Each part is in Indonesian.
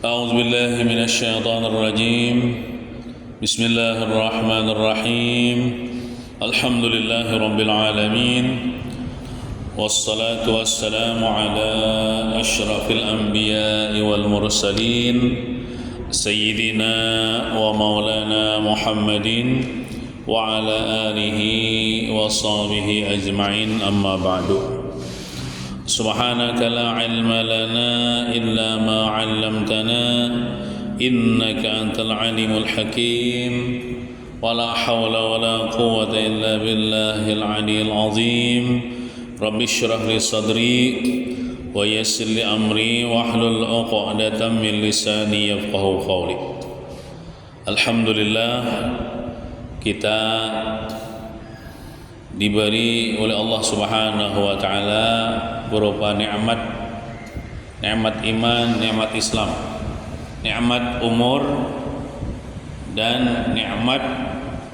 أعوذ بالله من الشيطان الرجيم بسم الله الرحمن الرحيم الحمد لله رب العالمين والصلاة والسلام على أشرف الأنبياء والمرسلين سيدنا ومولانا محمد وعلى آله وصحبه أجمعين أما بعد سبحانك لا علم لنا إلا ما علمتنا إنك أنت العليم الحكيم ولا حول ولا قوة إلا بالله العلي العظيم رب اشرح لي صدري ويسر لي أمري واحلل عقدة من لساني يفقهوا قولي. Alhamdulillah, kita diberi oleh Allah Subhanahu wa taala berupa nikmat iman, nikmat Islam, nikmat umur, dan nikmat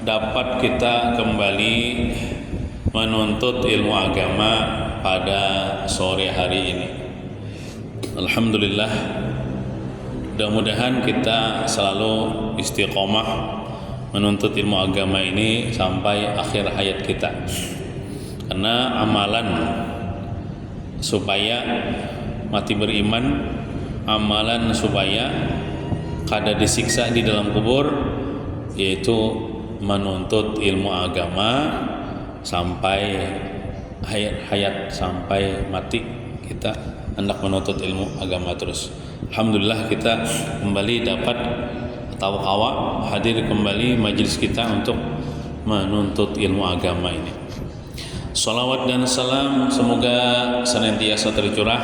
dapat kita kembali menuntut ilmu agama pada sore hari ini. Alhamdulillah, mudah-mudahan kita selalu istiqomah menuntut ilmu agama ini sampai akhir hayat kita, karena amalan supaya mati beriman, amalan supaya kada disiksa di dalam kubur, yaitu menuntut ilmu agama sampai hayat sampai mati kita hendak menuntut ilmu agama terus. Alhamdulillah, kita kembali dapat tawa hadir kembali majelis kita untuk menuntut ilmu agama ini. Salawat dan salam semoga senantiasa tercurah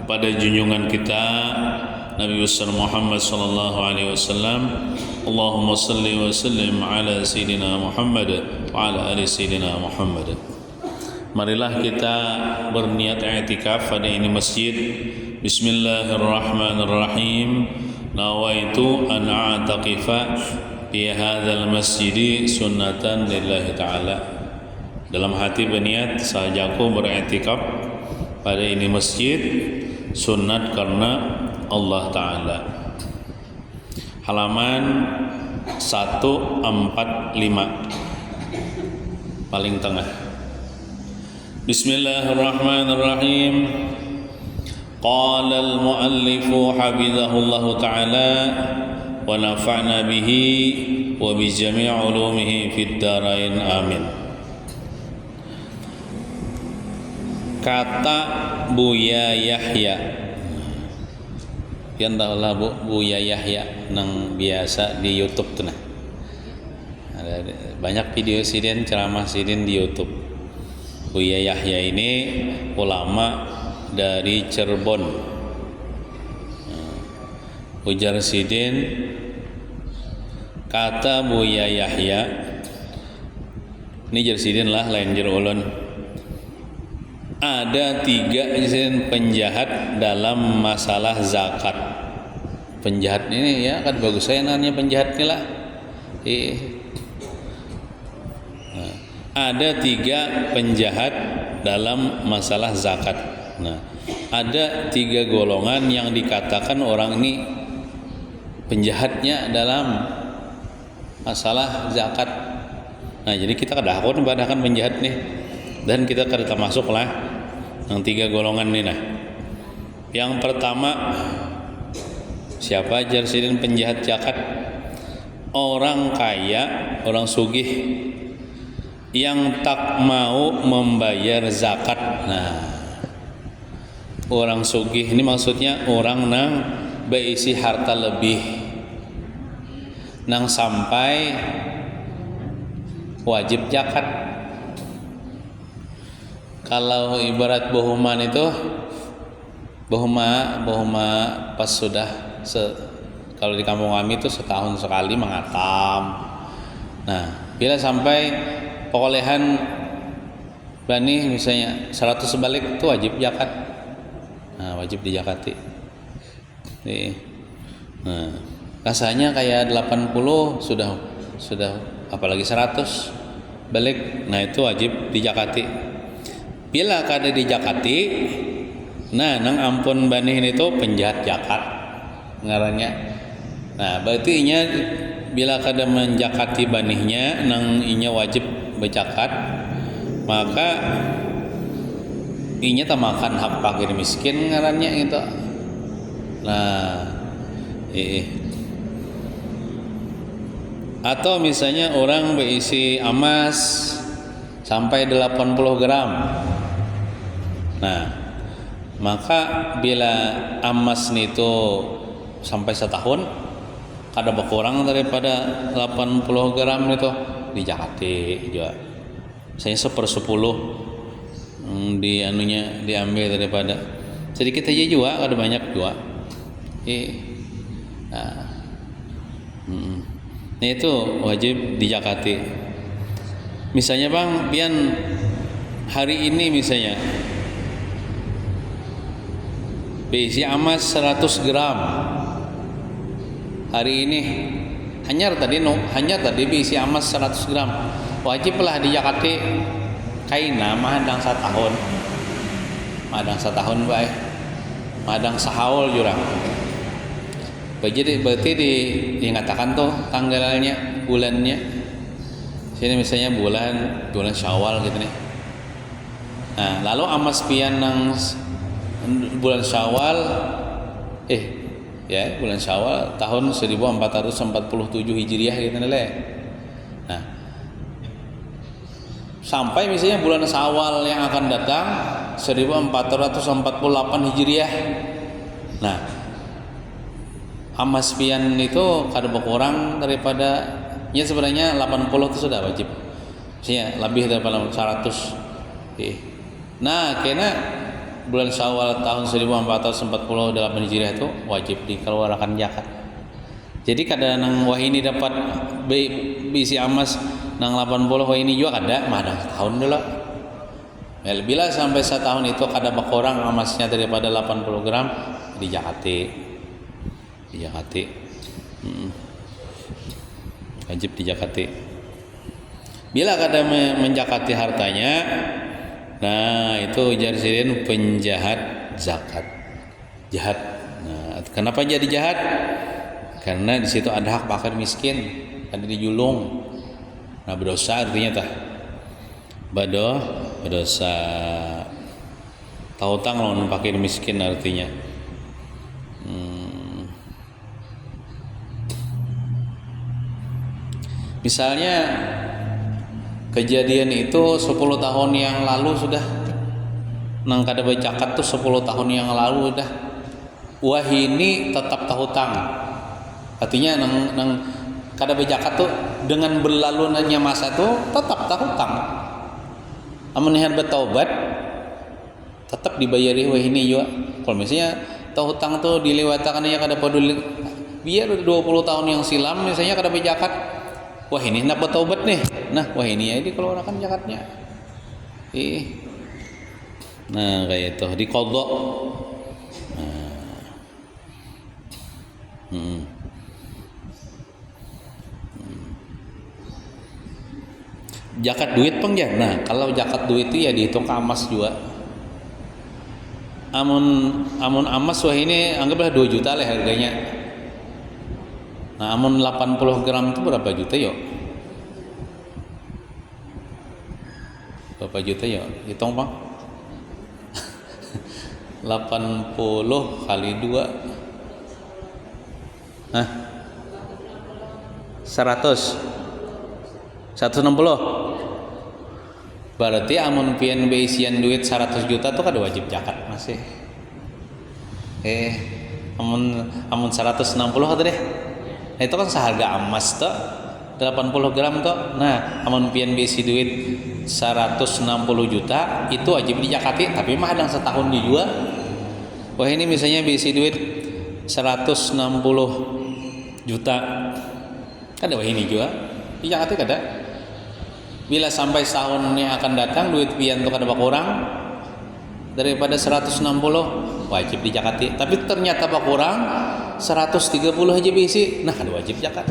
pada junjungan kita Nabi besar Muhammad sallallahu alaihi wasallam. Allahumma salli wa sallim ala sayyidina Muhammad wa ala ali sayyidina Muhammad. Marilah kita berniat i'tikaf pada ini masjid. Bismillahirrahmanirrahim. Nawaitu an a'taqifa fi hadzal masjid sunnatan lillahi ta'ala. Dalam hati berniat sahajaku beriktikaf pada ini masjid sunnat karena Allah Ta'ala. Halaman 145 paling tengah. Bismillahirrahmanirrahim. Qala al-muallifu hafizahullahu ta'ala wa nafa'na bihi wa bi jami' ulumihi fid darain amin. Kata Buya Yahya, yang tahulah Buya Yahya nang biasa di YouTube tuh nah. Ada banyak video sidin, ceramah sidin di YouTube. Buya Yahya ini ulama dari Cirebon. Ujar sidin, kata Buya Yahya, ini jar sidin lah lain jar ulun, ada 3 izin penjahat dalam masalah zakat. Penjahat ini ya kan bagus saya nanya penjahat ini lah. Ada 3 penjahat dalam masalah zakat. Nah, ada 3 golongan yang dikatakan orang ini penjahatnya dalam masalah zakat. Nah, jadi kita kadang-kadang padahal penjahat nih, dan kita kada masuk lah yang 3 golongan ini. Nah, yang pertama, siapa jar sidin penjahat zakat? Orang kaya, orang sugih yang tak mau membayar zakat. Nah, orang sugih ini maksudnya orang nang berisi harta lebih, nang sampai wajib zakat. Kalau ibarat bohuman itu, bohuma pas sudah kalau di kampung kami itu setahun sekali mengatam. Nah, bila sampai perolehan bani misalnya 100 sebalik itu wajib zakat. Nah, wajib dijakati. Nah, rasanya kayak 80 sudah apalagi 100 balik. Nah, itu wajib dijakati. Bila kada dijakati, nah nang ampun banih itu penjahat zakat. ngarannya. Nah berarti inya bila kada menjakati banihnya nang inya wajib berzakat, maka inya tamakan hak fakir miskin ngarannya gitu. Nah atau misalnya orang berisi emas sampai 80 gram. Nah, maka bila emas itu sampai setahun kada berkurang daripada 80 gram itu dijakati juga. Misalnya 1/10 di anunya diambil daripada sedikit aja juga, kada banyak juga. Nah itu wajib dijakati. Misalnya bang, pian hari ini misalnya berisi emas 100 gram hari ini hanyar tadi berisi emas 100 gram, wajiblah dijakati kaina mahadang setahun baik mahadang sahaul jurang. Berarti dinyatakan tuh tanggalnya, bulannya. Sini misalnya bulan Syawal gitu nih. Nah, lalu emas pian nang bulan Syawal bulan Syawal tahun 1447 Hijriah gitu nih. Nah, sampai misalnya bulan Syawal yang akan datang 1448 Hijriah. Nah, emas pian itu kada berkurang daripada ya sebenarnya 80 itu sudah wajib. Maksudnya lebih daripada 100. Nah, karena bulan Syawal tahun 1448 Hijriah itu wajib dikeluarkan zakat. Jadi kada nang wah ini dapat bisi emas nang 80 wah ini juga kada madang tahun dulu. Bila sampai setahun itu kada berkurang emasnya daripada 80 gram dijakati. Wajib dijakati. Bila kada menjakati hartanya, nah itu jadiin penjahat zakat, jahat. Nah, kenapa jadi jahat? Karena di situ ada hak fakir miskin, ada dijulung. Nah berdosa artinya tah. Berdosa. Tahu tang lawan fakir miskin artinya. Misalnya kejadian itu 10 tahun yang lalu sudah nang kada berzakat tuh 10 tahun yang lalu udah wah ini tetap tahutang. Artinya nang kada berzakat tuh dengan berlalunya masa tuh tetap tahutang. Amun hendak bertaubat tetap dibayari wah ini juga. Kalau misalnya tahutang tuh dilewatakan ya kada peduli biar 20 tahun yang silam misalnya kada berzakat. Wah ini nak bertaubat nih. Nah wah ini ya dikeluarkan zakatnya. Nah kayak itu diqadha. Zakat duit peng ya. Nah kalau zakat duit itu ya dihitung ke emas juga. Amun emas wah ini anggaplah 2 juta lah harganya. Nah, amun 80 gram itu berapa juta yuk? Berapa juta yuk? Hitung bang. 80 kali 2. Hah? 100. 160. Berarti amun pian beisian duit 100 juta tuh kada wajib zakat masih. Amun 160 atau deh. Nah, itu kan seharga emas tuh 80 gram tuh. Nah, amun pian besi duit 160 juta itu wajib dijakati, tapi mah ada setahun dijual. Wah ini misalnya besi duit 160 juta, kada wah ini juga dijakati kada. Bila sampai setahun yang akan datang duit pian tuh kada berkurang daripada 160 wajib dijakati. Tapi ternyata berkurang 130 aja bisi, nah kada wajib zakat.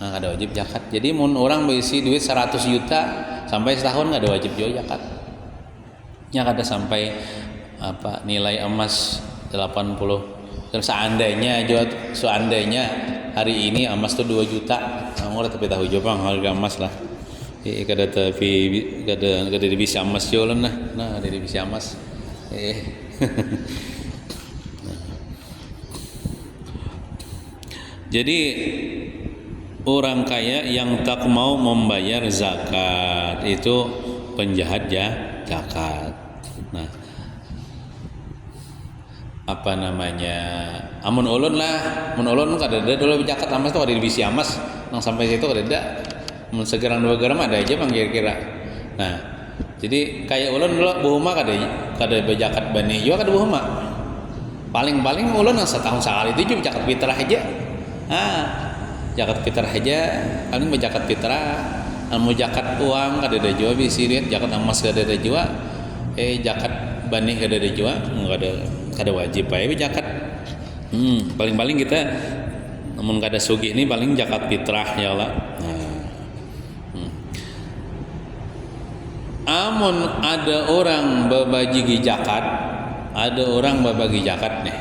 Nah kada wajib zakat. Jadi mun orang bisi duit 100 juta sampai setahun kada wajib juga zakat. Nya kada sampai nilai emas 80 Dan seandainya hari ini emas tuh 2 juta, ngora tapi tahu juga harga emas lah. Kada divisi emas jualan nah. Nah, ada divisi emas. Jadi orang kaya yang tak mau membayar zakat itu penjahat zakat. Nah, apa namanya? Amun ulun kada ada dulu zakat emas tuh ada divisi emas, nang sampai situ kada ada. Mun segeran 2 gram ada aja bang kira-kira. Nah, jadi kayak ulun dulu buhuma kada berzakat bani juga kada buhuma. Paling ulun nang setahun sekali itu juga zakat fitrah aja. Zakat fitrah aja paling berzakat fitrah. Mau zakat uang kada ada jua bisi duit, zakat emas kada ada jua. Zakat bani kada ada jua, kada wajib bae zakat. Paling kita namun kada sugih ini paling zakat fitrah ya Allah. Amun ada orang berbagi zakat, nih.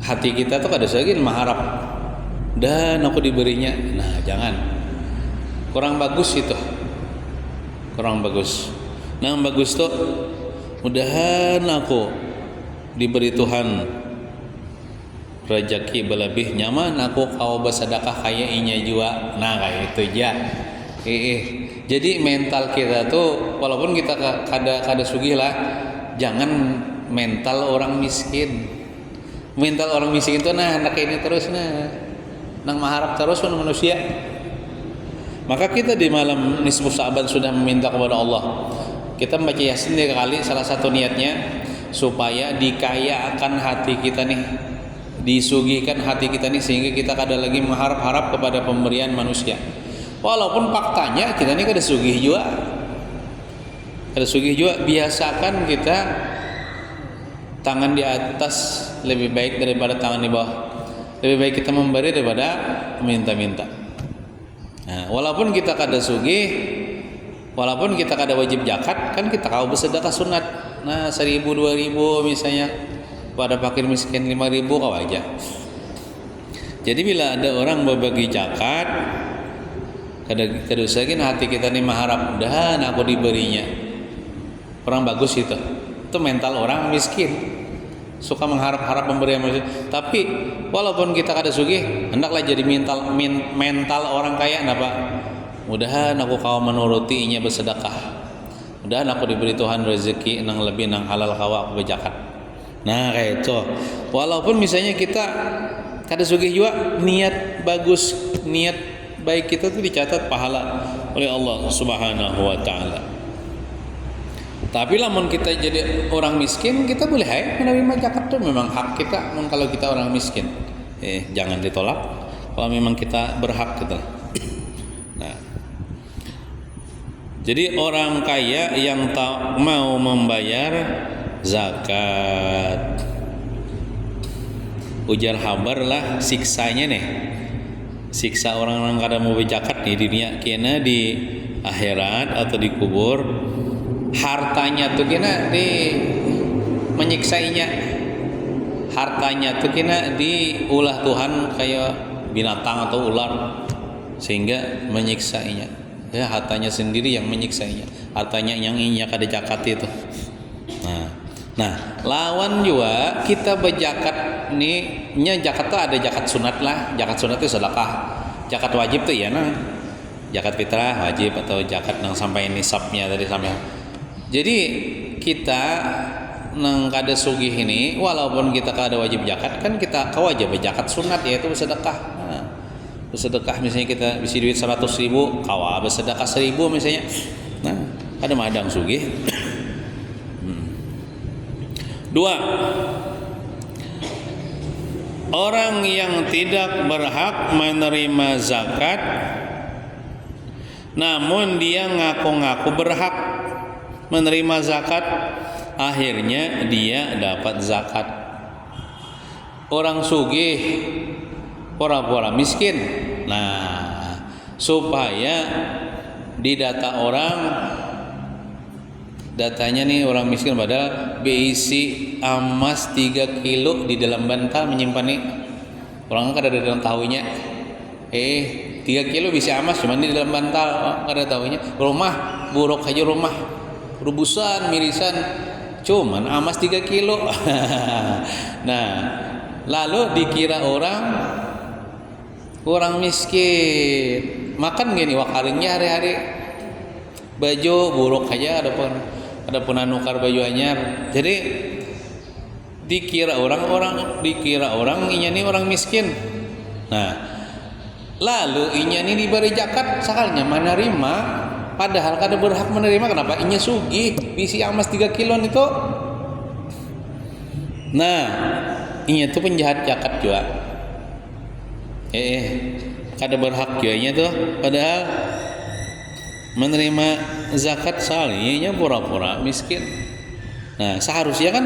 Hati kita tuh kada lagi mengharap dan aku diberinya. Nah, jangan. Kurang bagus itu. Kurang bagus. Nah, bagus tuh mudahan aku diberi Tuhan rezeki berlebih nyaman aku kau bersedekah kayak inya jua. Nah, kayak itu aja. Jadi mental kita tuh walaupun kita kada sugih lah, jangan mental orang miskin. Mental orang miskin itu anak ini terus nang mengharap terus manusia. Maka kita di malam nisfu Sa'ban sudah meminta kepada Allah. Kita membaca Yasin 3 kali, salah satu niatnya supaya dikayakan hati kita nih, disugihkan hati kita nih sehingga kita kada lagi mengharap-harap kepada pemberian manusia. Walaupun faktanya kita ini kada sugih juga. Biasakan kita tangan di atas lebih baik daripada tangan di bawah. Lebih baik kita memberi daripada meminta-minta. Nah, walaupun kita kada sugih, walaupun kita kada wajib zakat, kan kita kau bersedekah sunat. Nah, 1.000 2.000 misalnya pada fakir miskin 5.000 kau aja. Jadi bila ada orang berbagi zakat, kada usahkin hati kita nih mengharap dan aku diberinya. Kurang bagus itu mental orang miskin, suka mengharap-harap pemberian manusia. Tapi walaupun kita kada sugih, hendaklah jadi mental orang kaya. Napa? Mudahan aku kau menuruti inya bersedekah. Mudahan aku diberi Tuhan rezeki nang lebih nang halal kawa aku berzakat. Nah, kayak itu. Walaupun misalnya kita kada sugih juga, niat bagus, niat baik kita itu dicatat pahala oleh Allah Subhanahu wa taala. Tapi lamun kita jadi orang miskin, kita boleh menerima zakat itu memang hak kita. Kalau kita orang miskin, jangan ditolak. Kalau memang kita berhak gitu. Nah, jadi orang kaya yang tak mau membayar zakat, ujar habar lah siksanya nih. Siksa orang-orang kada mau berzakat di dunia, kena di akhirat atau di kubur, hartanya tuh kena di menyiksainya. Hartanya tuh kena diulah Tuhan kayak binatang atau ular sehingga menyiksainya. Ya, hartanya sendiri yang menyiksainya. Hartanya yang inya kada zakat itu. Nah, lawan juga kita berzakat nih, zakat tuh ada zakat sunat lah. Zakat sunat itu sedekah. Zakat wajib tuh ya nang zakat fitrah wajib atau zakat nang sampai nisabnya tadi sampai. Jadi kita nang kada sugih ini walaupun kita kada wajib zakat kan kita kawajib zakat sunat yaitu bersedekah. Bersedekah misalnya kita bisi duit 100.000, kawa bersedekah 1.000 misalnya. Nah, ada madang sugih. 2. Orang yang tidak berhak menerima zakat namun dia ngaku-ngaku berhak menerima zakat, akhirnya dia dapat zakat. Orang sugih pura-pura miskin. Nah, supaya di data orang Datanya nih orang miskin padahal berisi emas 3 kilo di dalam bantal menyimpan nih. Orang kan ada dalam tahunya. 3 kilo bisa emas cuma di dalam bantal, ada tahunya. Rumah buruk aja rumah. Rebusan, mirisan. Cuman emas 3 kilo. Nah, lalu dikira orang miskin. Makan gini wakaringnya hari-hari. Baju buruk aja ada pun nukar baju anyar. Jadi dikira orang inya nih orang miskin. Nah, lalu inya nih diberi zakat sakalnya menerima padahal kada berhak menerima. Kenapa? Inya sugih bisi emas 3 kilo itu. Nah, inya tuh penjahat zakat juga. Kada berhak juga inya tuh padahal menerima zakat salihnya pura-pura miskin. Nah, seharusnya kan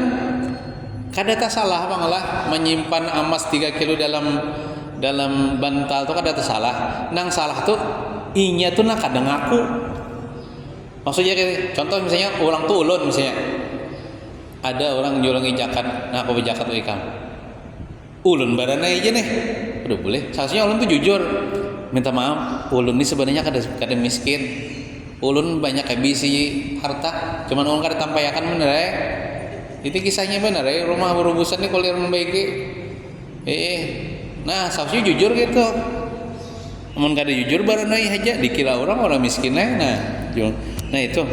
kada tak salah pangalah menyimpan emas 3 kilo dalam bantal tuh kada tak salah. Nang salah tuh inya tuh nak kada ngaku. Maksudnya kayak contoh misalnya orang tuh ulun misalnya. Ada orang jualangi zakat, nah aku berzakat ikam. Ulun barana aja nih. Udah boleh. Seharusnya ulun tuh jujur. Minta maaf, ulun ini sebenarnya kada miskin. Ulun banyak habisi harta, cuman ulun kada tampayakan bener ya. Itu kisahnya bener ya, rumah berubusan ini kuliah membaiki. Nah, seharusnya jujur gitu. Namun kada jujur baranai aja dikira orang miskin nah. Nah itu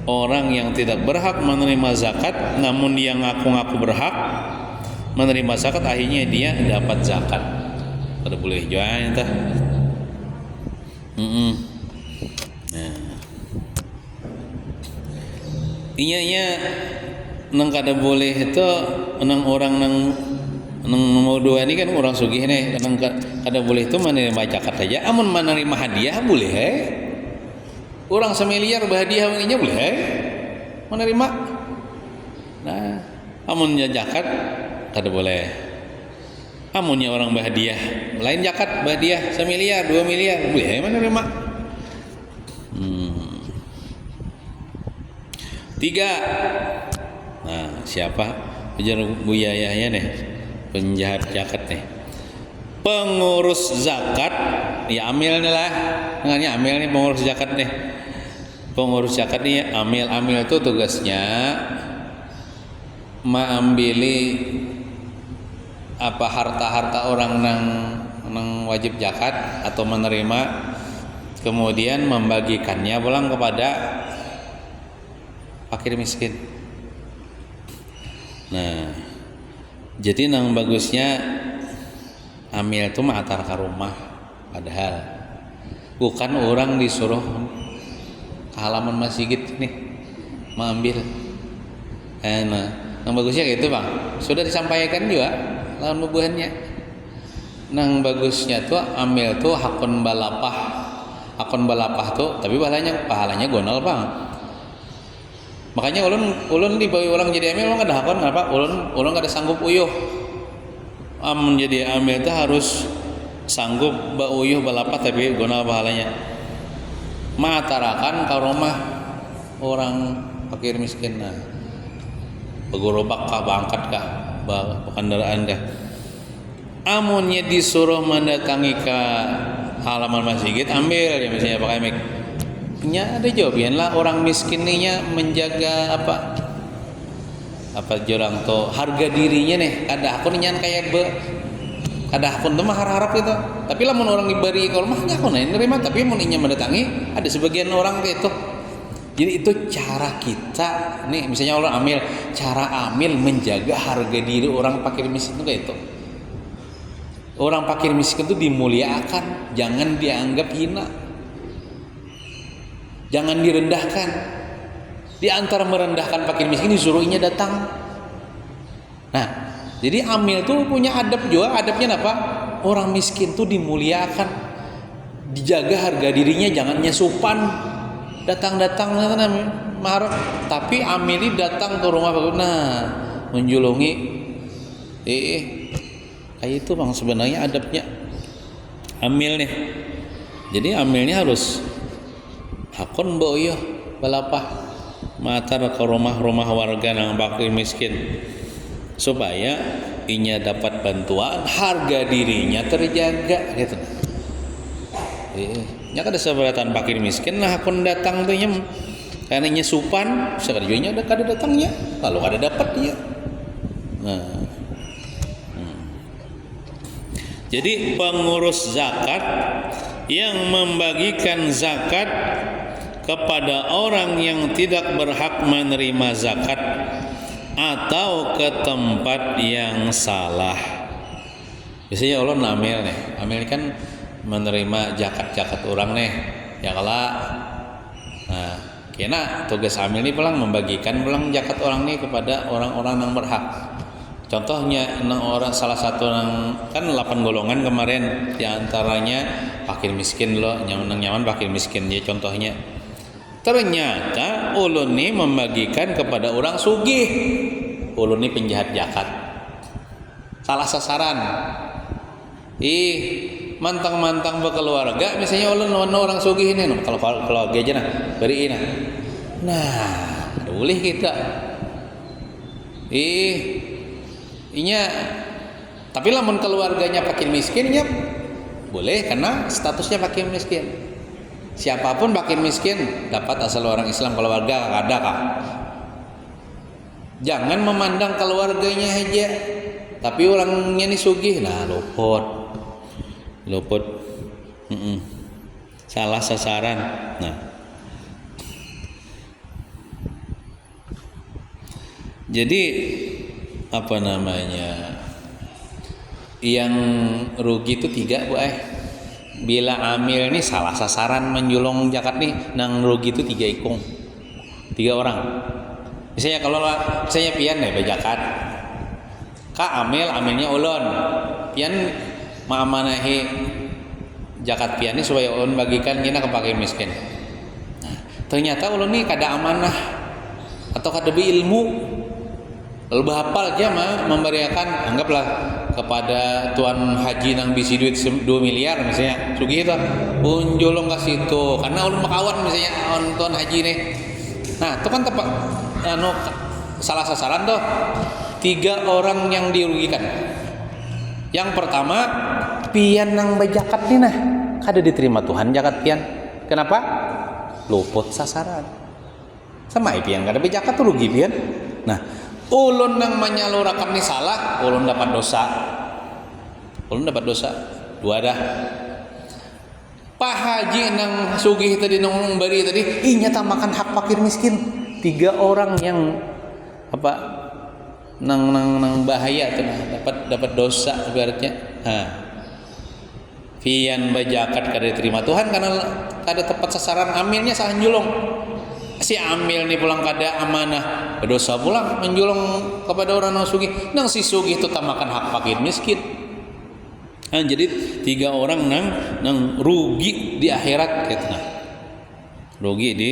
orang yang tidak berhak menerima zakat, namun dia ngaku-ngaku berhak menerima zakat, akhirnya dia dapat zakat. Kada boleh jual entah. Nah. Inya nang kada boleh itu nang orang nang mau dua ini kan orang sugih nih, nang kada boleh itu menerima zakat aja. Amun menerima hadiah boleh. Orang semiliar berhadiah menginya boleh menerima. Nah, amunnya zakat kada boleh. Amunnya orang berhadiah lain zakat, berhadiah 1 miliar 2 miliar boleh menerima. 3. Nah, siapa? Ujar Buya Yahya nih, penjahat zakat nih. Pengurus zakat, ya amil nih lah. Dengannya amil nih pengurus zakat nih. Pengurus zakat nih amil itu tugasnya mengambil apa harta-harta orang nang wajib zakat atau menerima, kemudian membagikannya pulang kepada fakir miskin. Nah, jadi nang bagusnya amil itu matar ke rumah, padahal bukan orang disuruh ke halaman masjid nih mengambil. Nah, nang bagusnya gitu bang, sudah disampaikan juga lawan bubuhannya. Nang bagusnya tuh amil tuh hakun balapah tuh, tapi pahalanya gonal bang. Makanya ulun dibawi orang jadi amil, ulun kada hakon kenapa? Ulun kada sanggup uyuh. Menjadi amil itu harus sanggup uyuh balapah tapi gonal pahalanya. Matarakan ke rumah orang fakir miskin. Nah, begorobak kah, bangkat kah, kendaraan kah. Amunnya disuruh mendatangi ke halaman masjid, ambil ya misalnya pakai mic. Nya ada jawaban lah orang miskin nya menjaga apa jorang to harga dirinya nih. Kada aku nyan kayak kada aku tuh mah harap itu. Tapi lah mun orang diberi ke rumah enggak aku nerima, tapi mun inya mendatangi ada sebagian orang kayak itu. Jadi itu cara kita nih misalnya orang amil, cara amil menjaga harga diri orang fakir miskin itu kayak itu. Orang fakir miskin itu dimuliakan, jangan dianggap hina. Jangan direndahkan. Di antara merendahkan fakir miskin disuruhnya datang. Nah, jadi amil tuh punya adab juga. Adabnya apa? Orang miskin tuh dimuliakan, dijaga harga dirinya, jangan nyusupan. Datang-datang marah. Tapi amil ini datang ke rumah menjulungi. Kayak itu bang sebenarnya adabnya amil nih. Jadi amilnya harus hakon boyo balapah matar ke rumah-rumah warga yang fakir miskin supaya inya dapat bantuan, harga dirinya terjaga gitu. Nya kada seberatan fakir miskin lah akun datang tuh nya karena nya supan sekarang ada kada datangnya lalu kada dapat dia. Nah. Jadi pengurus zakat yang membagikan zakat kepada orang yang tidak berhak menerima zakat atau ke tempat yang salah. Biasanya Allah amil nih, amil kan menerima zakat orang nih, ya kalah. Nah, kena tugas amil ini pulang membagikan pulang zakat orang nih kepada orang-orang yang berhak. Contohnya orang salah satu kan 8 golongan kemarin, diantaranya fakir miskin loh, nyaman fakir miskin ya contohnya. Ternyata ulun ini membagikan kepada orang sugih. Ulun ini penjahat zakat. Salah sasaran. Mantang-mantang berkeluarga, misalnya ulun orang sugih ini, kalau keluarga aja nah, beriin nah. Nah, boleh kita. Inya tapi lamun keluarganya fakir miskin ya boleh karena statusnya fakir miskin. Siapapun fakir miskin dapat asal orang Islam, keluarga ada kah? Jangan memandang keluarganya aja, tapi orangnya nih sugih, nah luput, salah sasaran. Nah, jadi apa namanya? Yang rugi itu 3 Bu. Bila amil ini salah sasaran menjulung zakat nih, nang rugi itu 3 ikung, 3 orang. Misalnya kalau saya pian nih zakat, amilnya ulun, pian ma'amanahi zakat pian ini supaya ulun bagikan kena ke fakir miskin. Nah, ternyata ulun nih kada amanah atau kada ilmu. Lalu hafal aja mah memberiakan, anggaplah kepada tuan haji nang bisi duit 2 miliar misalnya, sugih itu unjulung ke situ karena ulun makawan misalnya tuan haji nih. Nah, itu kan tepat salah sasaran tuh. 3 orang yang dirugikan. Yang pertama, pian nang bajakat nih nah, kada diterima Tuhan zakat pian. Kenapa? Luput sasaran. Sama pian kada bajakat tuh rugi pian. Nah, ulun nang menyalurakan nih salah, ulun dapat dosa. 2 dah. Pak Haji nang sugih tadi nang beri tadi, inya tamakan hak fakir miskin. 3 orang yang nang bahaya tuh nah, dapat dosa ibaratnya. Pian bajakat kada diterima Tuhan karena kada tepat sasaran, amilnya salah njulung. Si amil nih pulang kada amanah, berdosa pulang menjulung kepada orang yang sugih. Nang si sugih itu tamakan hak fakir miskin. Nah, jadi 3 orang nang rugi di akhirat gitu nah. Rugi di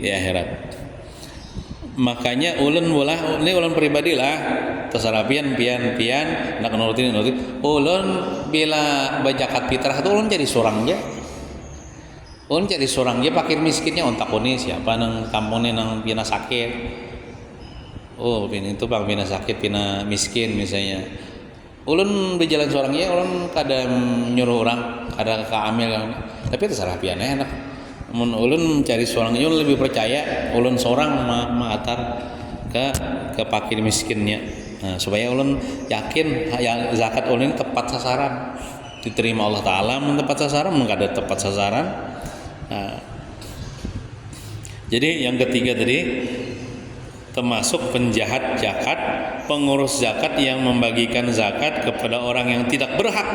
akhirat. Makanya ulun pribadi lah terserah pian nak nurutin. Ulun bila bajakat fitrah itu ulun jadi seorang aja. Ulun cari seorang dia fakir miskinnya ontak ini siapa nang kampungnya nang pina sakit. Pina itu bang pina sakit, pina miskin misalnya. Ulun berjalan seorang dia, ulun kada nyuruh orang, kada ke amil kan. Tapi terserah pian enak. Ulun cari seorang dia lebih percaya ulun seorang maatar ke fakir miskinnya. Nah, supaya ulun yakin zakat ulun tepat sasaran. Diterima Allah Taala mun tepat sasaran, mun kada tepat sasaran. Nah, jadi yang ketiga tadi termasuk penjahat zakat, pengurus zakat yang membagikan zakat kepada orang yang tidak berhak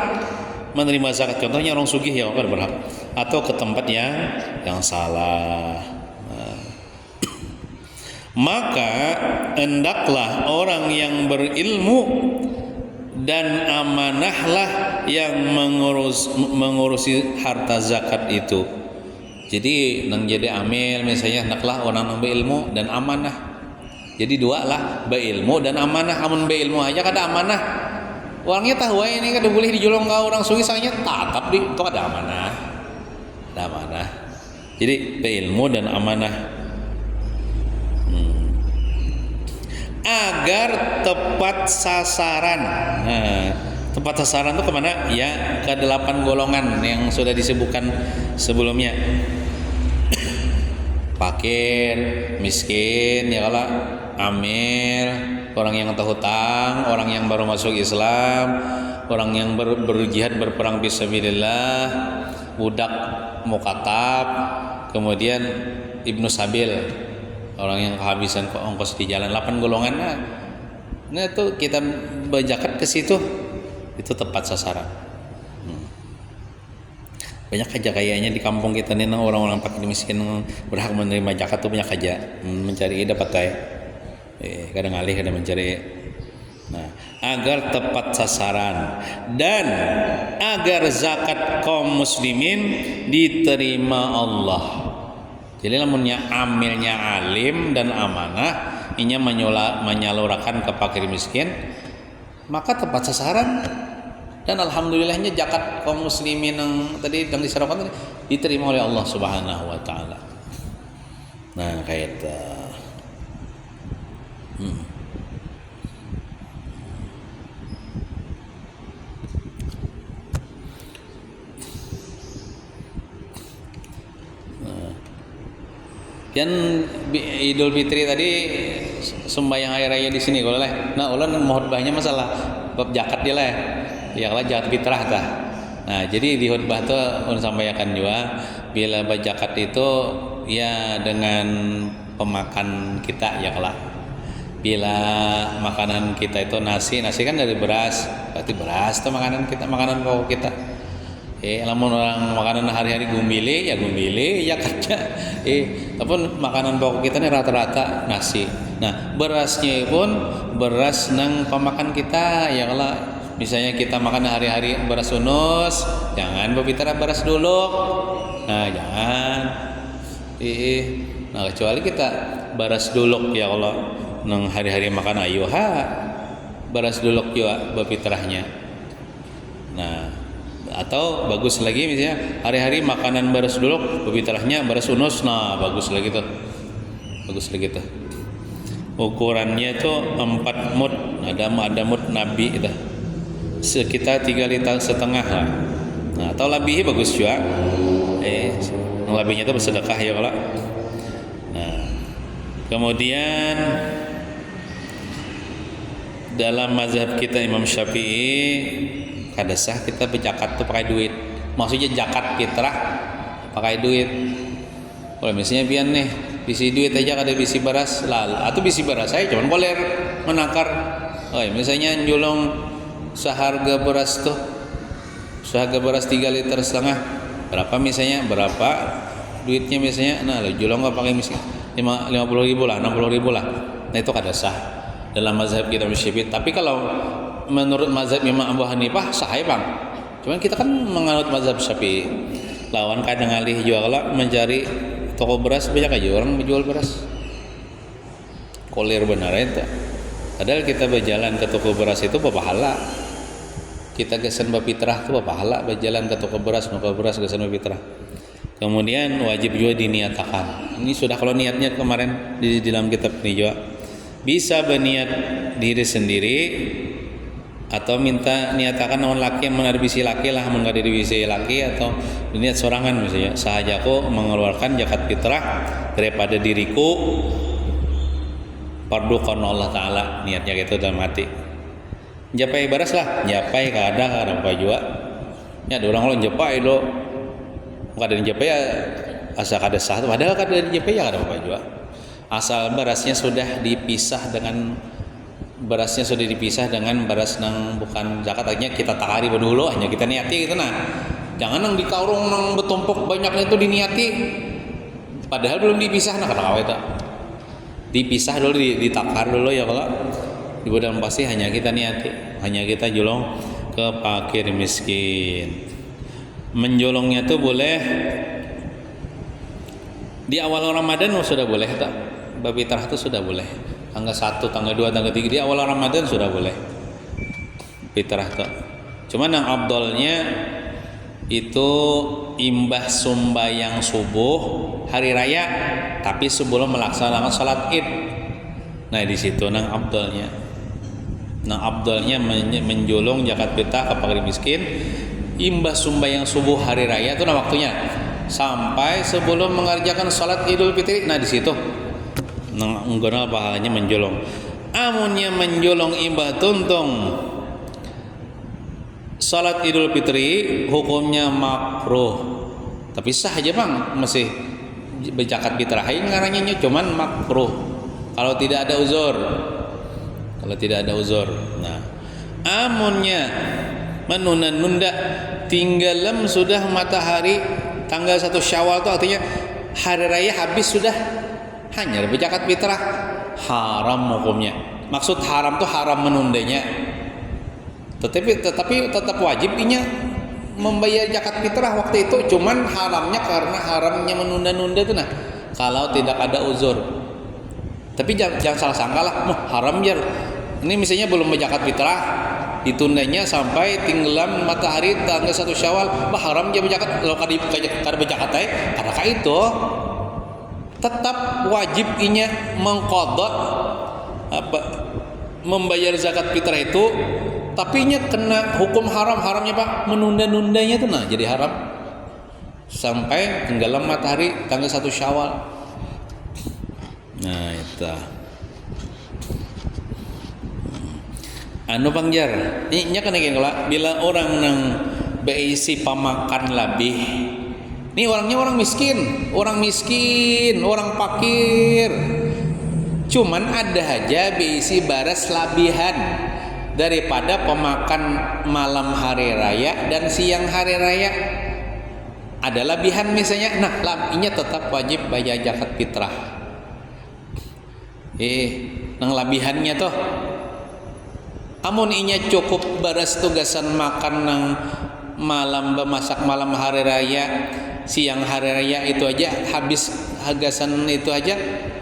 menerima zakat. Contohnya orang sugih yang kada berhak atau ke tempat yang salah. Nah, maka hendaklah orang yang berilmu dan amanahlah yang mengurusi harta zakat itu. Jadi nang jadi amil misalnya hendaklah orang nang berilmu dan amanah. Jadi 2 lah, berilmu dan amanah. Amun berilmu aja kada amanah. Orangnya tahu ini kada boleh dijolong ke orang sugih sangnya tatap di itu ada amanah. Ada amanah. Jadi berilmu dan amanah. agar tepat sasaran. Nah, tepat sasaran itu kemana? Ya, ke 8 golongan yang sudah disebutkan sebelumnya. Fakir, miskin, ya kalau amil, orang yang terhutang, orang yang baru masuk Islam, orang yang berjihad berperang fisabilillah, budak mukatab, kemudian ibnu sabil, orang yang kehabisan ongkos di jalan. 8 golongan. Nah itu kita berzakat ke situ, itu tepat sasaran. Banyak aja kayaknya di kampung kita nih orang-orang fakir miskin berhak menerima zakat tuh banyak aja, mencari dapat kadang alih kadang mencari. Nah, agar tepat sasaran dan agar zakat kaum muslimin diterima Allah. Jadi lamunnya amilnya alim dan amanah, inya menyalurkan ke fakir miskin, maka tepat sasaran. Dan alhamdulillahnya zakat kaum muslimin yang tadi yang diserahkan tadi diterima oleh Allah Subhanahu wa taala. Nah, kayak itu. Kan Idul Fitri tadi sembahyang hari raya di sini kalau lah. Nah, ulah khutbahnya masalah bab zakat dia lah. Ya kalau zakat fitrah tah. Nah, jadi di khutbah tuh ulun sampaikan juga bila zakat itu ya dengan pemakan kita ya kalau. Bila makanan kita itu nasi kan dari beras, berarti beras itu makanan kita, makanan pokok kita. Lamun orang makanan hari-hari gumbile ya kerja. Tapi makanan pokok kita ini rata-rata nasi. Nah, berasnya pun beras nang pemakan kita ya kalau misalnya kita makan hari-hari beras unus, jangan berbicara beras dulu. Nah, jangan. Nah, kecuali kita beras duluk ya kalau nang hari-hari makan ayuha beras duluk juga berbicaranya. Nah, atau bagus lagi misalnya hari-hari makanan beras duluk berbicaranya beras unus. Nah, bagus lagi tuh. Ukurannya itu 4 mud. Ada mud nabi itu. Sekitar 3,5 liter lah. Nah, atau lebih bagus juga. Lebihnya itu bersedekah ya kalau. Nah, kemudian dalam mazhab kita Imam Syafi'i kada sah kita berzakat tuh pakai duit. Maksudnya zakat fitrah pakai duit. Kalau misalnya pian nih bisi duit aja kada bisi beras lah, atau bisi beras saya cuman koler menakar. Misalnya nyulong seharga beras 3,5 liter berapa misalnya, berapa duitnya misalnya, nah lo julong nggak pakai misalnya 50.000 lah, 60.000 lah. Nah itu kada sah dalam mazhab kita Syafi'i. Tapi kalau menurut mazhab Imam Abu Hanifah sah ya bang. Cuman kita kan menganut mazhab Syafi'i. Lawan kadang alih jual kalau mencari toko beras banyak aja orang menjual beras. Kolir benar itu. Padahal kita berjalan ke toko beras itu berpahala. Kita gesen bapitrah itu berpahala berjalan ke toko beras gesen bapitrah. Kemudian wajib juga diniatakan. Ini sudah kalau niatnya kemarin di dalam kitab ini juga. Bisa berniat diri sendiri atau minta niatakan non laki yang menarbisi laki lah, mengadibisi laki, atau niat sorangan misalnya sahajaku mengeluarkan zakat fitrah daripada diriku fardu karena Allah Ta'ala, niatnya gitu dalam hati. Japai baras lah, japai kadang apa juga. Ya ada orang kalau japai lo, kadang japai ya asal kada sah, padahal kadang japai ya kada apa juga. Asal berasnya sudah dipisah dengan beras nang bukan zakat, artinya kita takari dulu, hanya kita niati gitu nah. Jangan nang dikaurung nang bertumpuk banyaknya itu diniati. Padahal belum dipisah nah kenapa itu? Dipisah dulu, ditakar dulu ya kalau di dalam pasti hanya kita niati, hanya kita julong ke fakir miskin. Menjolongnya tuh boleh di awal Ramadan sudah boleh tak? Babi fitrah itu sudah boleh. Tanggal 1, tanggal 2, tanggal 3 di awal Ramadan sudah boleh fitrah tuh. Cuman yang abdolnya itu imbah sembahyang subuh hari raya, tapi sebelum melaksanakan salat Id. Nah di situ nang abdalnya. Nang abdalnya menjolong zakat fitrah ke fakir miskin imbas sembahyang subuh hari raya itu nah waktunya sampai sebelum mengerjakan salat Idul Fitri. Nah di situ nang nggonal pahalanya menjolong. Amunnya menjolong imbah tuntung salat Idul Fitri hukumnya makruh. Tapi sah aja Bang, masih berzakat fitrah ngarannya cuman makruh kalau tidak ada uzur. Kalau tidak ada uzur. Nah, amunnya menunda-nunda tinggalam sudah matahari tanggal 1 Syawal itu artinya hari raya habis sudah hanya berzakat fitrah haram hukumnya. Maksud haram tuh haram menundanya. Tetapi tetap wajib inya membayar zakat fitrah waktu itu, cuman haramnya karena haramnya menunda-nunda itu nah kalau tidak ada uzur. Tapi jangan salah sangka lah, haram jar. Ini misalnya belum berzakat fitrah, ditundanya sampai tenggelam matahari tanggal 1 Syawal, haram dia berzakat. Kalau kada berzakat adakah itu tetap wajib inya mengqadha membayar zakat fitrah itu, tapi nya kena hukum haramnya Pak, menunda-nundanya itu nah jadi haram sampai tenggelam matahari tanggal 1 Syawal. Nah itu anu pangjar nya kena gengla bila orang nang beisi pamakan labih. Ini orangnya orang miskin, orang fakir. Cuman ada aja beisi baras labihan daripada pemakan malam hari raya dan siang hari raya. Ada labihan misalnya, nah labinya tetap wajib bayar zakat fitrah. Nang labihannya tuh amun inya cukup baras tugasan makan nang malam bemasak malam hari raya, siang hari raya itu aja habis hagasan itu aja,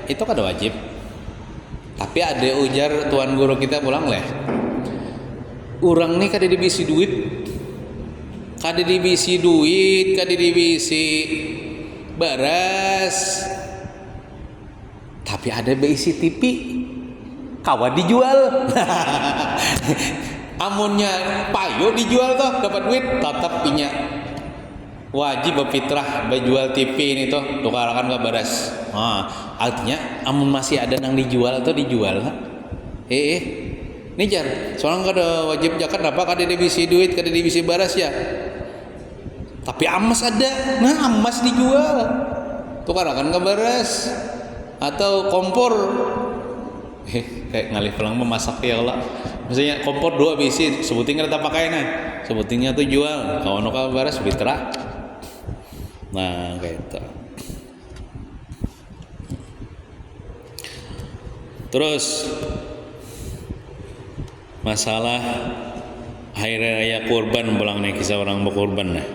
itu kada wajib. Tapi ada ujar tuan guru kita pulang leh, urang nih kada dibisi duit, kada dibisi baras, tapi ada beisi TV kawa dijual. Amunnya payo dijual toh dapat duit, tetap punya wajib berfitrah berjual TV ini toh tukarakan ke baras. Artinya amun masih ada nang dijual atau dijual ini jar soalnya kada wajib zakat apa kada dibisi duit kada dibisi baras ya, tapi emas ada, nah emas dijual tukarakan ke baras atau kompor. Kayak ngalih pelang memasak ya Allah. Misalnya kompor 2 bisi, sebutin kita pakai nah. Sebutinnya tuh jual, kawan ka baras fitrah. Nah, kayak itu. Terus masalah hari raya kurban, pulang nih kisah orang berkurban nah.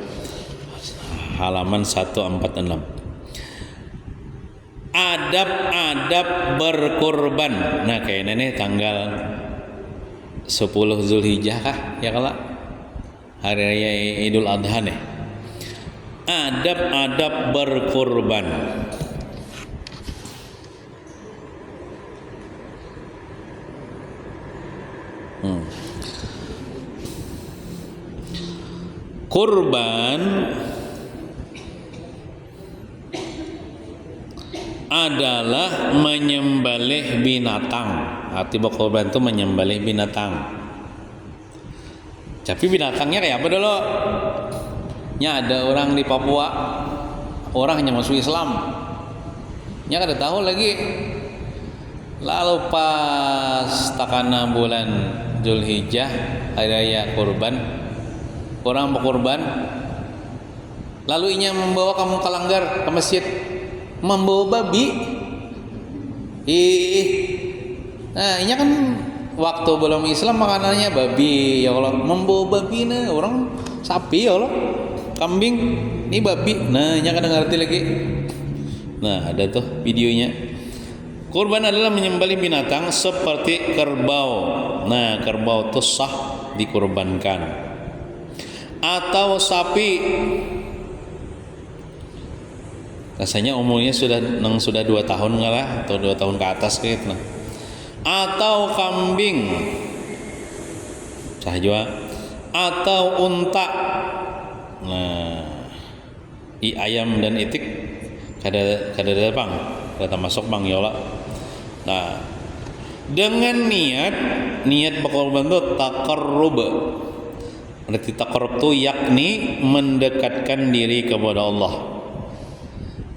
Halaman 146. Adab berkurban. Nah kayaknya nih tanggal 10 Zulhijjah kah ya kala hari raya Idul Adha nih. Adab berkurban. Kurban adalah menyembelih binatang. Arti berkorban itu menyembelih binatang. Tapi binatangnya kayak apa dulu? Nya ada orang di Papua, orangnya masuk Islam. Nya kada tahu lagi. Lalu pas takana bulan Zulhijjah hari raya kurban, orang berkorban. Lalu inya membawa kamu kalanggar ke masjid. Membawa babi. Nah, ini kan waktu belum Islam makanannya babi ya Allah. Membawa babi nah, orang sapi ya Allah. Kambing, ini babi. Nah, ini kan ngerti lagi. Nah, ada tuh videonya. Kurban adalah menyembelih binatang seperti kerbau. Nah, kerbau itu sah dikurbankan. Atau sapi. Rasanya umurnya sudah 2 tahun lah atau 2 tahun ke atas gitu. Nah. atau kambing sah jua atau unta. Nah, ayam dan itik kada datang, kada masuk bang yola. Nah, dengan niat berkorban itu taqarrub. Berarti taqarrub itu yakni mendekatkan diri kepada Allah.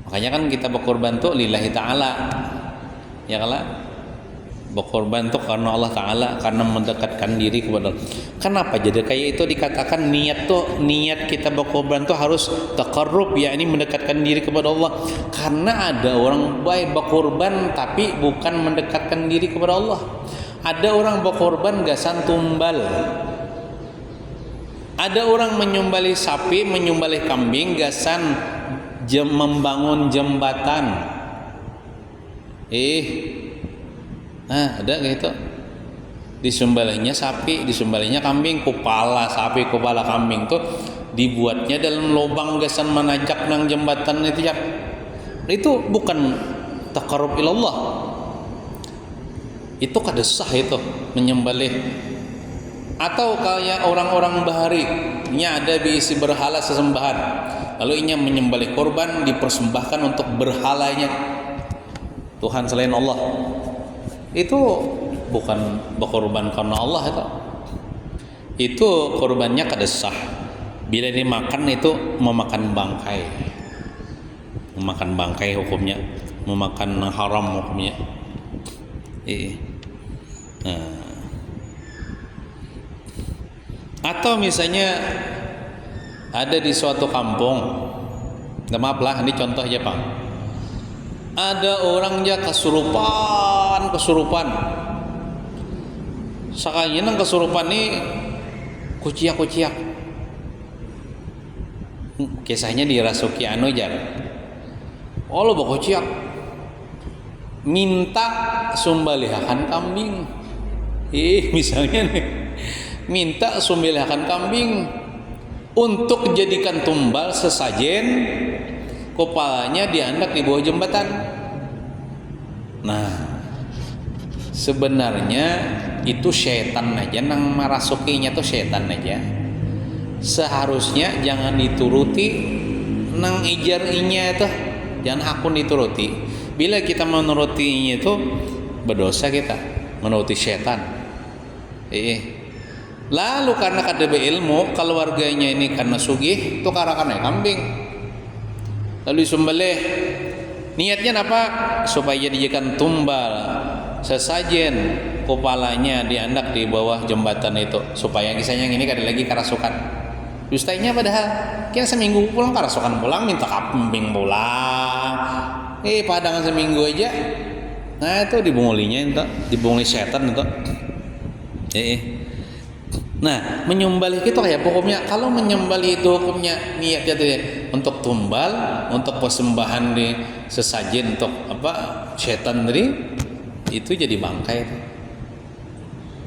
Makanya kan kita berkorban tuh lillahi ta'ala. Ya kala berkorban tuh karena Allah Ta'ala, karena mendekatkan diri kepada Allah. Kenapa jadi kayak itu dikatakan niat kita berkorban tuh harus taqarrub, yakni mendekatkan diri kepada Allah. Karena ada orang baik berkorban tapi bukan mendekatkan diri kepada Allah. Ada orang berkorban gasan tumbal. Ada orang menyembelih sapi, menyembelih kambing gasan membangun jembatan. Ada gitu. Disembelihnya sapi, disembelihnya kambing, kepala sapi, kepala kambing tuh dibuatnya dalam lubang gasan menajak nang jembatan itu ya. Itu bukan taqarrub ilallah. Itu kada sah itu menyembelih. Atau kayak orang-orang bahari, nya ada diisi berhala sesembahan. Lalu inya menyembelih korban dipersembahkan untuk berhalanya Tuhan selain Allah. Itu bukan berkorban karena Allah itu korbannya kada sah. Bila dimakan itu memakan bangkai hukumnya, memakan haram hukumnya. Atau misalnya ada di suatu kampung, maaf lah ini contoh aja Pak, ada orang ya kesurupan sekali nang kesurupan nih kuciak kisahnya dirasuki anu jar lo kuciak minta sembelihan kambing misalnya nih minta sembelihan kambing untuk jadikan tumbal sesajen, kepalanya diandak di bawah jembatan. Nah, sebenarnya itu setan aja nang marasukinya tuh setan aja. Seharusnya jangan dituruti nang ijarinya itu, jangan akun dituruti. Bila kita menurutinya itu berdosa kita menuruti setan. Lalu karena kada beilmu, keluarganya ini karena sugih, itu karena kambing. Lalu disembelih. Niatnya apa? Supaya dijadikan tumbal sesajen, kepalanya diandak di bawah jembatan itu, supaya kisahnya ini kada lagi kerasukan. Dustainya padahal kira seminggu pulang kerasukan pulang, minta kambing pulang. Padangan seminggu aja. Nah itu dibungulinya itu, dibunguli setan itu. Nah, menyembelih itu kayak pokoknya kalau menyembelih itu hukumnya niatnya tuh untuk tumbal, untuk persembahan di sesajen untuk apa? Setan tadi itu jadi bangkai.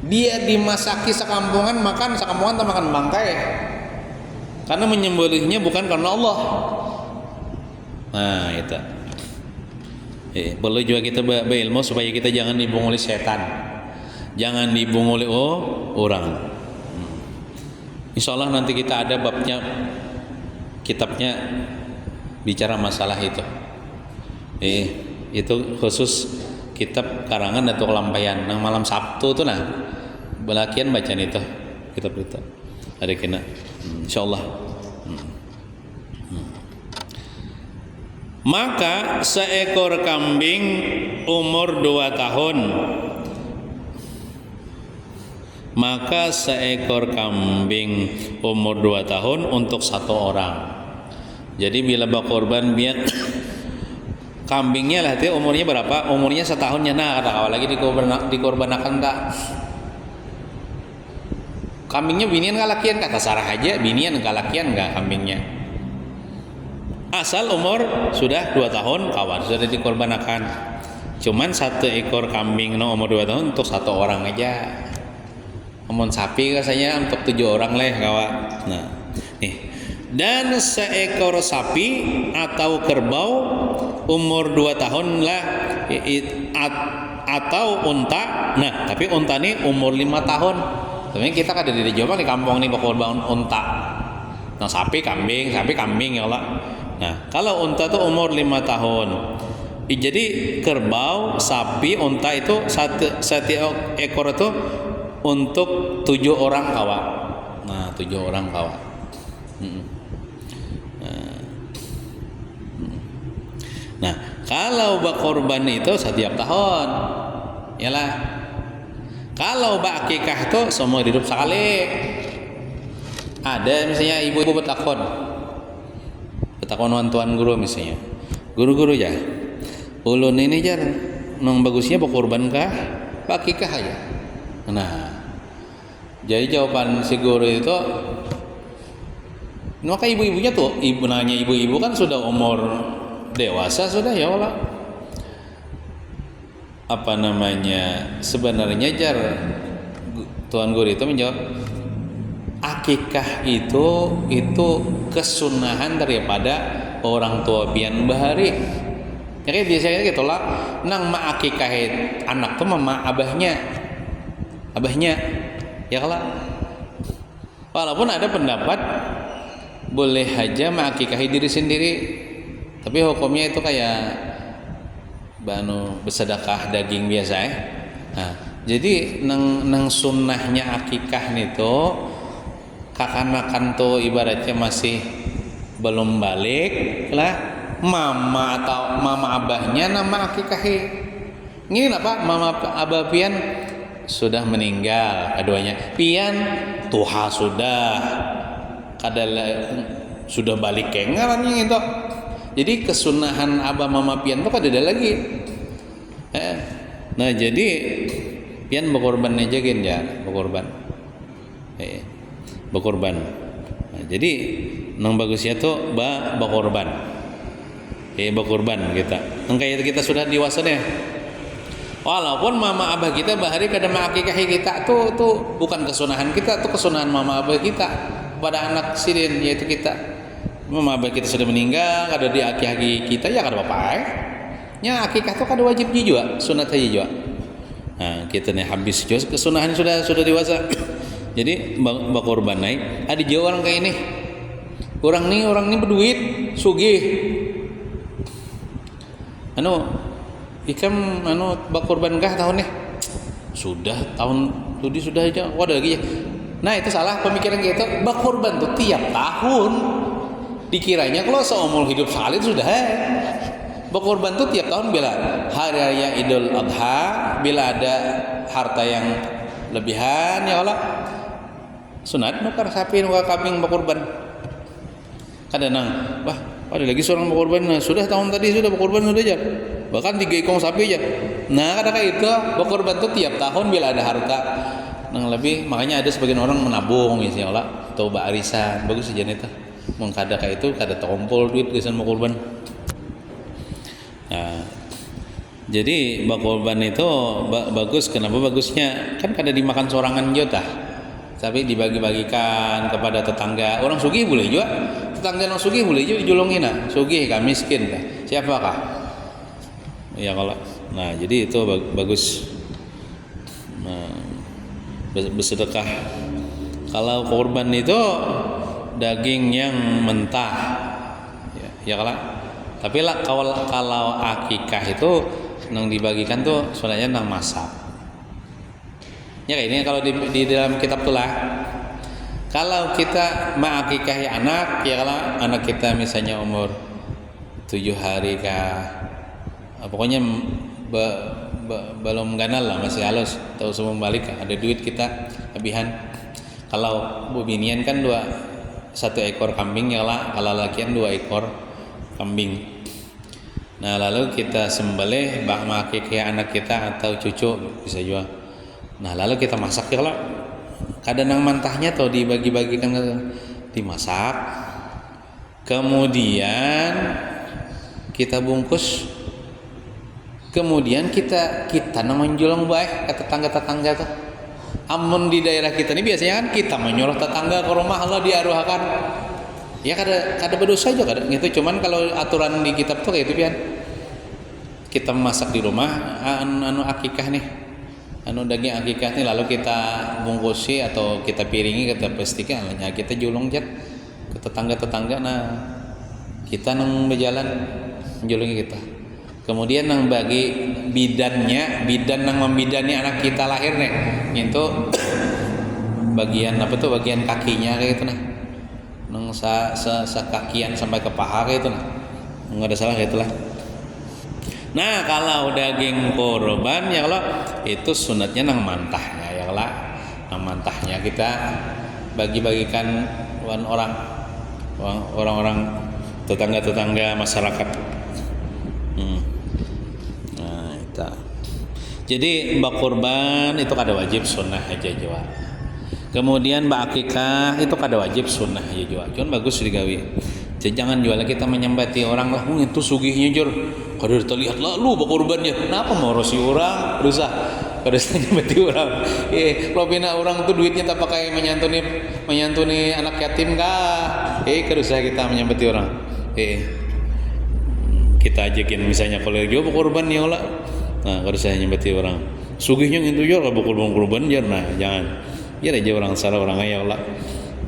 Dia dimasaki sekampungan makan tak makan bangkai. Karena menyembelihnya bukan karena Allah. Nah, itu. Perlu juga kita berilmu supaya kita jangan dibunguli setan. Jangan dibunguli orang. Insya Allah nanti kita ada babnya, kitabnya bicara masalah itu. Itu khusus kitab karangan atau lampaian. Nang malam Sabtu tuh belakian bacaan itu kitab itu. Ada kena. Insya Allah. Maka seekor kambing umur 2 tahun. Maka seekor kambing umur 2 tahun untuk 1 orang. Jadi bila berkorban biar kambingnya lah itu umurnya berapa? Umurnya 1 tahunnya. Nah, kata awal lagi dikorbankan tak? Kambingnya binian kalakian kata sarah aja, binian kalakian enggak kambingnya. Asal umur sudah 2 tahun kawan sudah dikorbankan. Cuman 1 ekor kambing umur 2 tahun untuk 1 orang aja. Amun sapi rasanya untuk 7 orang lah kawan. Nah, nih. Dan seekor sapi atau kerbau umur 2 tahun lah atau unta. Nah, tapi unta ini umur 5 tahun. Tapi kita kada di Jawa di kampung nih berkorban unta. Nah, sapi kambing ya Allah. Nah, kalau unta tuh umur 5 tahun. Jadi kerbau, sapi, unta itu satu ekor itu untuk 7 orang kawa. Nah, 7 orang kawa. Nah, kalau berkorban itu setiap tahun, yalah. Kalau akikah itu semua hidup sekali. Ada misalnya ibu-ibu bertakon tuan guru misalnya, guru-guru ya, ulun ini jar, nang bagusnya berkorban kah, akikah aja. Nah, jadi jawaban si guru itu, maka ibu-ibunya tuh, ibu-ibu kan sudah umur dewasa sudah ya Allah. Apa namanya, sebenarnya jar tuan guru itu menjawab, akikah itu kesunahan daripada orang tua pian bahari. Jadi biasanya gitu lah, nang ma akikah anak tuh mama abahnya ya kalau walaupun ada pendapat boleh aja ma akikahi diri sendiri, tapi hukumnya itu kayak bersedekah daging biasa ya. Nah, jadi nang sunnahnya akikah itu kakanakan tuh ibaratnya masih belum balik lah, mama atau mama abahnya nama akikahi. Ini apa? Mama abah pian sudah meninggal keduanya. Pian tuha sudah balik kengarannya itu. Jadi kesunahan abah mama pian tuh kada ada lagi. Nah, jadi pian berkorban aja gen ya, berkorban. Berkorban. Nah, jadi nang bagusnya tuh berkorban. Berkorban kita. Nang kayak kita sudah dewasa deh. Walaupun mama abah kita bahari kada mengakikahi kita tuh bukan kesunahan kita, tuh kesunahan mama abah kita pada anak sidin yaitu kita. Mama abah kita sudah meninggal, kada diakikahi kita ya kada apa-apa. Nya akikah tuh kada wajib juga, sunat aja juga. Nah, kita nih habis juga kesunahan sudah dewasa. Jadi berkorban naik. Ada jauh orang kayak ini. Orang ini berduit, sugih. Ikam berkorban kah tahun nih? Sudah tahun studi sudah aja. Wadah lagi ya. Nah, itu salah pemikiran gitu. Berkorban tuh tiap tahun. Dikiranya kalau seumur hidup sekali sudah berkorban tuh tiap tahun bila hari raya Idul Adha, bila ada harta yang lebihan ya Allah. Sunat nukar sapi nukar kambing berkorban. Kadang ada lagi seorang berkorban. Nah, sudah tahun tadi sudah berkorban sudah aja. Bahkan 3 ekor sapi aja. Nah, kadang itu berkorban tuh tiap tahun bila ada harta yang lebih. Makanya ada sebagian orang menabung misalnya Allah atau arisan. Bagus aja nih tuh. Mau kada kayak itu kada terkumpul duit gesan berkorban. Nah, jadi berkorban itu bagus. Kenapa bagusnya? Kan kada dimakan sorangan juga, tapi dibagi-bagikan kepada tetangga. Orang sugih boleh juga, tetangga orang sugih boleh juga dijolongin. Sugih kah miskin kah? Siapakah? Ya kalau. Nah, jadi itu bagus. Nah, bersedekah. Kalau korban itu daging yang mentah, ya kalau. Tapi lah kalau akikah itu nang dibagikan tuh sebenarnya nang masak. Ya kayak ini kalau di dalam kitab tuh lah. Kalau kita mengakikahi anak, ya kalau anak kita misalnya umur 7 hari kah, pokoknya belum ganal lah, masih halus, tahu semua balik ada duit kita lebihan. Kalau binian kan 1 ekor kambing ya lah, kalau lakian 2 ekor kambing. Nah, lalu kita sembelih mengakikahi anak kita atau cucu bisa juga. Nah, lalu kita masak ya lah. Kadang nang mantahnya atau dibagi-bagikan dimasak. Kemudian kita bungkus. Kemudian kita nang menjulang baik ke tetangga-tetangga tuh. Amun di daerah kita ini biasanya kan kita menyuruh tetangga ke rumah Allah diaruhakan. Ya kada berdosa juga kada gitu. Cuman kalau aturan di kitab tuh kayak itu pian. kita masak di rumah anu akikah nih, anu daging akikah nih, lalu kita bungkusi atau kita piringi, kita pastikan kita julung jet ke tetangga-tetangga. Nah kita nang berjalan julungi kita, kemudian nang bagi bidan nang membidani anak kita lahir nih, itu bagian apa tuh, bagian kakinya kayak gitu nah, nang kakian sampai ke paha kayak itu nah, nggak ada salah kayak itulah. Nah kalau daging korban ya Allah itu sunatnya nang mantahnya ya Allah, nang mantahnya kita bagi-bagikan orang-orang tetangga masyarakat. Nah itu. Jadi mbak korban itu kada wajib sunnah aja jua. Kemudian mbak akikah itu kada wajib sunnah aja jua. Cuman bagus digawi. Jadi jangan jual kita menyembati orang lah, itu sugihnya jur. Kada terlihat lah lu mbak korbannya. Kenapa mau rosi orang? Rusak. Kada menyembati orang. Kalau bina orang tuh duitnya tak pakai menyantuni anak yatim kah? Kada usah kita menyembati orang. Kita ajakin misalnya kalau dia mbak korban ya Allah. Nah, kada usah menyembati orang. Sugihnya itu jur mbak korban jur. Nah, jangan. Biar aja orang salah orang ya Allah.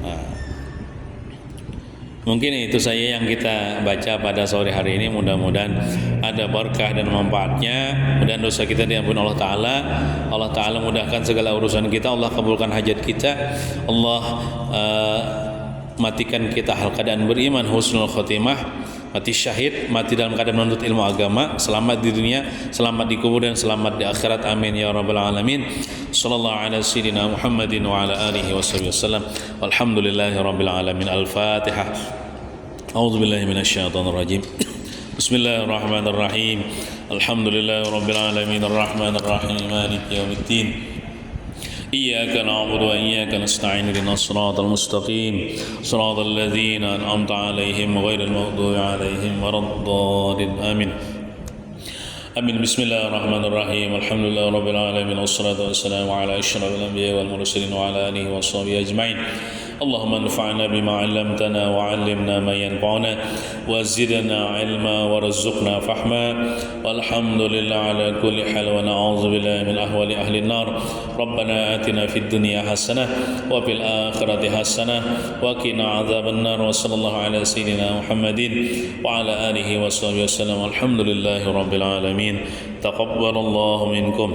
Nah, mungkin itu saya yang kita baca pada sore hari ini. Mudah-mudahan ada berkah dan manfaatnya. Mudah-mudahan dosa kita diampuni Allah Ta'ala. Allah Ta'ala mudahkan segala urusan kita. Allah kabulkan hajat kita. Allah matikan kita hal keadaan beriman, husnul khotimah, mati syahid, mati dalam keadaan menuntut ilmu agama, selamat di dunia, selamat di kubur, dan selamat di akhirat. Amin ya rabbal alamin. Sallallahu ala sayyidina Muhammadin wa ala alihi wasallam. Walhamdulillahi rabbil alamin. Al-Fatihah. A'udzu billahi minasyaitonir rajim. Bismillahirrahmanirrahim. Alhamdulillahi rabbil alamin. Arrahmanir rahim. Maliki yaumiddin. إياك نعبد وإياك نستعين اهدنا الصراط المستقيم صراط الذين أنعمت عليهم غير المغضوب عليهم ولا الضالين آمين. بسم الله الرحمن الرحيم. الحمد لله رب العالمين والصلاة والسلام على أشرف الأنبياء والمرسلين وعلى آله وصحبه أجمعين. اللهم انفعنا بما علمتنا وعلمنا ما ينفعنا وزدنا علما وارزقنا فهما والحمد لله على كل حال ونعوذ بالله من أهوال أهل النار. ربنا آتنا في الدنيا حسنة وفي الآخرة حسنة وقنا عذاب النار. وصلى الله على سيدنا محمد وعلى آله وصحبه وسلم. الحمد لله رب العالمين. تقبل الله منكم.